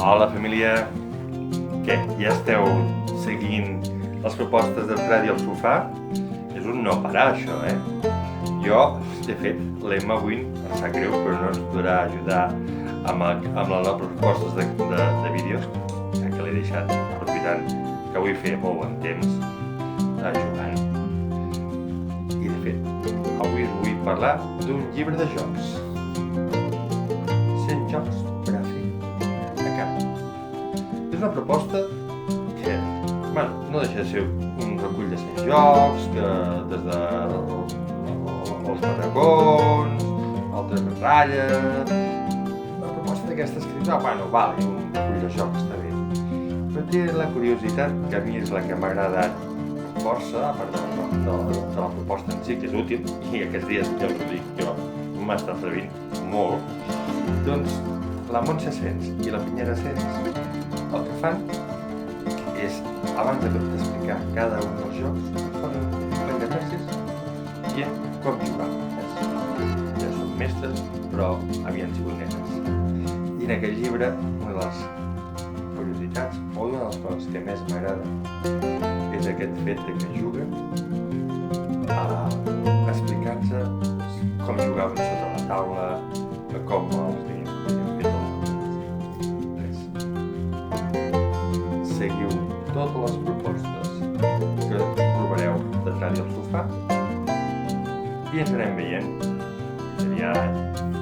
Hola família, què? Ja esteu seguint les propostes del Fred i el sofà? És un no parar això, Jo, de fet, l'Emma avui em sap greu, però no ens podrà ajudar amb les noves propostes de vídeos, ja que l'he deixat aprofitant que avui feia molt bon temps jugant. I de fet, avui us vull parlar d'un llibre de jocs. 100 jocs per a fer a casa. És una proposta que, no deixa de ser un recull de 100 jocs, que des de els patacons, el tres de ratlla... Una proposta d'aquestes que dius, un recull de jocs està bé. Però té la curiositat, que a mi és la que m'ha agradat força, a part de la proposta en si, que és útil, i aquests dies, ja us ho dic, jo m'està servint molt. Doncs la Montse Sens i la Pinyera Sens el que fan és, abans d'explicar cada un dels jocs, fan un parell de classes i com jugar. Ja són mestres, però havien sigut nenes. I en aquell llibre, una de les curiositats, o una de les coses que més m'agrada, és aquest fet que juguen explicant-se com jugaven sota la taula, com els havien fet res. Seguiu totes les propostes que trobareu detrás del sofà i ens anem veient. Fins aviat.